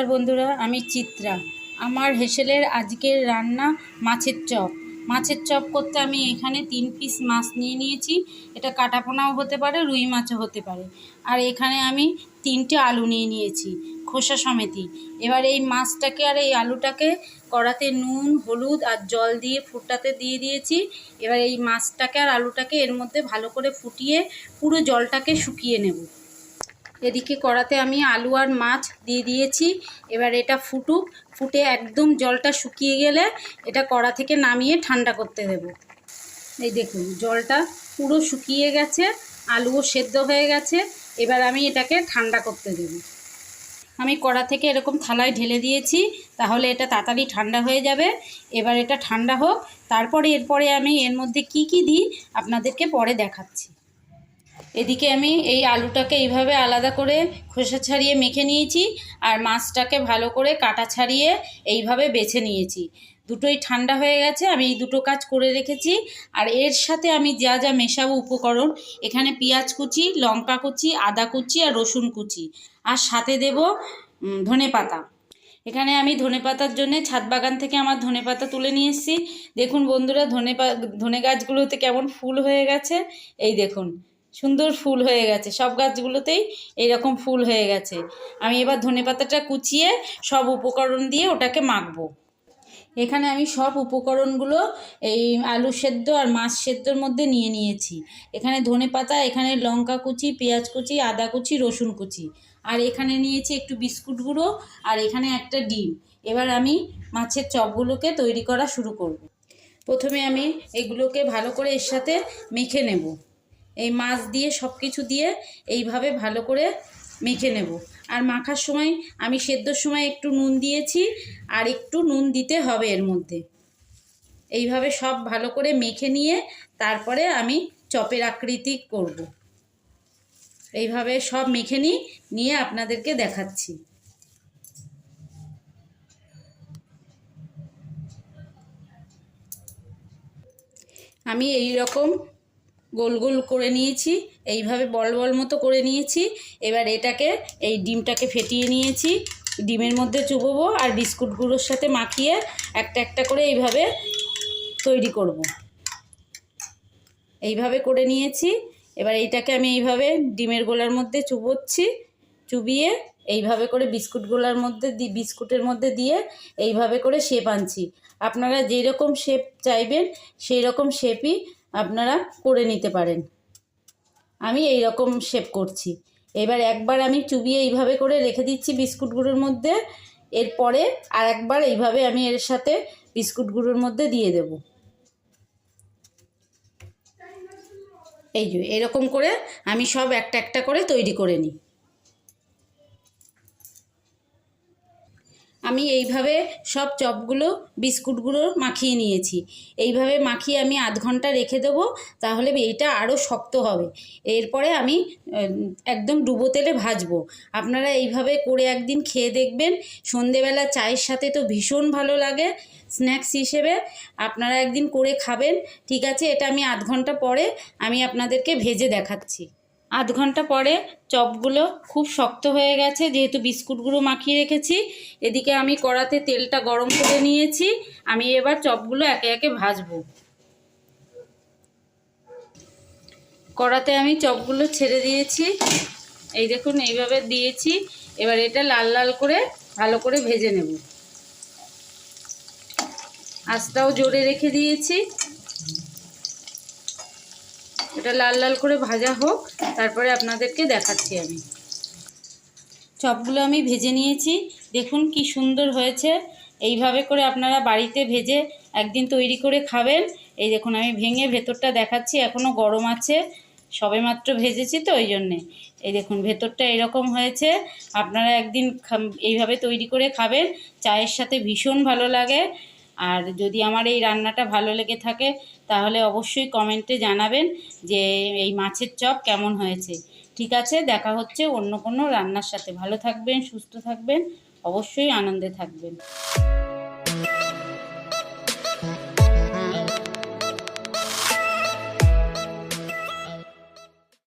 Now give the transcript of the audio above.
নমস্কার বন্ধুরা, আমি চিত্রা। আমার হেসেলের আজকের রান্না মাছের চপ। মাছের চপ করতে আমি এখানে 3 পিস মাছ নিয়ে নিয়েছি। এটা কাটাপোনাও হতে পারে, রুই মাছও হতে পারে। আর এখানে আমি 3টে আলু নিয়ে নিয়েছি, খোসা সমেতই। এবার এই মাছটাকে আর এই আলুটাকে কড়াতে নুন, হলুদ আর জল দিয়ে ফুটাতে দিয়ে দিয়েছি। এবার এই মাছটাকে আর আলুটাকে এর মধ্যে ভালো করে ফুটিয়ে পুরো জলটাকে শুকিয়ে নেব। এদিকে কড়াতে আমি আলু আর মাছ দিয়ে দিয়েছি। এবার এটা ফুটুক, ফুটে একদম জলটা শুকিয়ে গেলে এটা কড়া থেকে নামিয়ে ঠান্ডা করতে দেব। এই দেখুন জলটা পুরো শুকিয়ে গেছে, আলুও সেদ্ধ হয়ে গেছে। এবার আমি এটাকে ঠান্ডা করতে দেব। আমি কড়া থেকে এরকম থালায় ঢেলে দিয়েছি, তাহলে এটা তাড়াতাড়ি ঠান্ডা হয়ে যাবে। এবার এটা ঠান্ডা হোক, তারপরে এরপরে আমি এর মধ্যে কি কি দিই আপনাদেরকে পরে দেখাচ্ছি। এদিকে আমি এই আলুটাকে এইভাবে আলাদা করে খোসা ছাড়িয়ে মেখে নিয়েছি, আর মাছটাকে ভালো করে কাটা ছাড়িয়ে এইভাবে বেছে নিয়েছি। দুটোই ঠান্ডা হয়ে গেছে, আমি এই দুটো কাজ করে রেখেছি। আর এর সাথে আমি যা যা মেশাবো উপকরণ, এখানে পেঁয়াজ কুচি, লঙ্কা কুচি, আদা কুচি আর রসুন কুচি, আর সাথে দেব ধনেপাতা। এখানে আমি ধনেপাতার জন্য ছাদ বাগান থেকে আমার ধনেপাতা তুলে নিয়ে এসেছি। দেখুন বন্ধুরা, ধনে গাছগুলোতে কেমন ফুল হয়ে গেছে। এই দেখুন সুন্দর ফুল হয়ে গেছে, সব গাছগুলোতেই এইরকম ফুল হয়ে গেছে। আমি এবার ধনেপাতাটা কুচিয়ে সব উপকরণ দিয়ে ওটাকে মাখবো। এখানে আমি সব উপকরণগুলো এই আলু সেদ্ধ আর মাছ সেদ্ধর মধ্যে নিয়ে নিয়েছি। এখানে ধনেপাতা, এখানে লঙ্কা কুচি, পেঁয়াজ কুচি, আদা কুচি, রসুন কুচি, আর এখানে নিয়েছি একটু বিস্কুট গুঁড়ো, আর এখানে একটা ডিম। এবার আমি মাছের চপগুলোকে তৈরি করা শুরু করব। প্রথমে আমি এগুলোকে ভালো করে এর সাথে মেখে নেব। এই মাছ দিয়ে সব কিছু দিয়ে এইভাবে ভালো করে মেখে নেব। আর মাখার সময় আমি সেদ্ধর সময় একটু নুন দিয়েছি, আর একটু নুন দিতে হবে এর মধ্যে। এইভাবে সব ভালো করে মেখে নিয়ে তারপরে আমি চপের আকৃতি করব। এইভাবে সব মেখে নিয়ে আপনাদেরকে দেখাচ্ছি। আমি এই রকম গোল গোল করে নিয়েছি, এইভাবে বল বল মতো করে নিয়েছি। এবার এটাকে এই ডিমটাকে ফেটিয়ে নিয়েছি, ডিমের মধ্যে চুবোবো আর বিস্কুটগুলোর সাথে মাখিয়ে একটা একটা করে এইভাবে তৈরি করব। এইভাবে করে নিয়েছি। এবার এইটাকে আমি এইভাবে ডিমের গোলার মধ্যে চুবোচ্ছি, চুবিয়ে এইভাবে করে বিস্কুটের মধ্যে দিয়ে এইভাবে করে শেপ আনছি। আপনারা যেই রকম শেপ চাইবেন সেই রকম শেপই আপনারা করে নিতে পারেন। আমি এই রকম শেপ করছি। এবার একবার আমি চুবিয়ে এইভাবে করে রেখে দিচ্ছি বিস্কুটগুলোর মধ্যে। এরপরে আর একবার এইভাবে আমি এর সাথে বিস্কুটগুলোর মধ্যে দিয়ে দেব। এই যে এরকম করে আমি সব একটা একটা করে তৈরি করে নিই। আমি এইভাবে সব চপগুলো বিস্কুটগুলো মাখিয়ে নিয়েছি। এইভাবে মাখিয়ে আমি আধ ঘন্টা রেখে দেবো, তাহলে এইটা আরও শক্ত হবে। এরপরে আমি একদম ডুবো তেলে ভাজবো। আপনারা এইভাবে করে একদিন খেয়ে দেখবেন, সন্ধেবেলা চায়ের সাথে তো ভীষণ ভালো লাগে স্ন্যাক্স হিসেবে। আপনারা একদিন করে খাবেন। ঠিক আছে, এটা আমি আধ ঘন্টা পরে আমি আপনাদেরকে ভেজে দেখাচ্ছি। আধ ঘন্টা পরে চপগুলো খুব শক্ত হয়ে গেছে, যেহেতু বিস্কুটগুলো মাখিয়ে রেখেছি। এদিকে আমি কড়াতে তেলটা গরম করে নিয়েছি। আমি এবার চপগুলো একে একে ভাজবো। কড়াতে আমি চপগুলো ছেড়ে দিয়েছি, এই দেখুন এইভাবে দিয়েছি। এবার এটা লাল লাল করে ভালো করে ভেজে নেব। আঁচটাও জোরে রেখে দিয়েছি। এটা লাল লাল করে ভাজা হোক, তারপরে আপনাদেরকে দেখাচ্ছি। আমি চপগুলো আমি ভেজে নিয়েছি, দেখুন কি সুন্দর হয়েছে। এইভাবে করে আপনারা বাড়িতে ভেজে একদিন তৈরি করে খাবেন। এই দেখুন আমি ভেঙে ভেতরটা দেখাচ্ছি, এখনও গরম আছে, সবেমাত্র ভেজেছি তো ওই জন্যে। এই দেখুন ভেতরটা এরকম হয়েছে। আপনারা একদিন এইভাবে তৈরি করে খাবেন, চায়ের সাথে ভীষণ ভালো লাগে। আর যদি আমার এই রান্নাটা ভালো লেগে থাকে তাহলে অবশ্যই কমেন্টে জানাবেন যে এই মাছের চপ কেমন হয়েছে। ঠিক আছে, দেখা হচ্ছে অন্য কোনো রান্নার সাথে। ভালো থাকবেন, সুস্থ থাকবেন, অবশ্যই আনন্দে থাকবেন।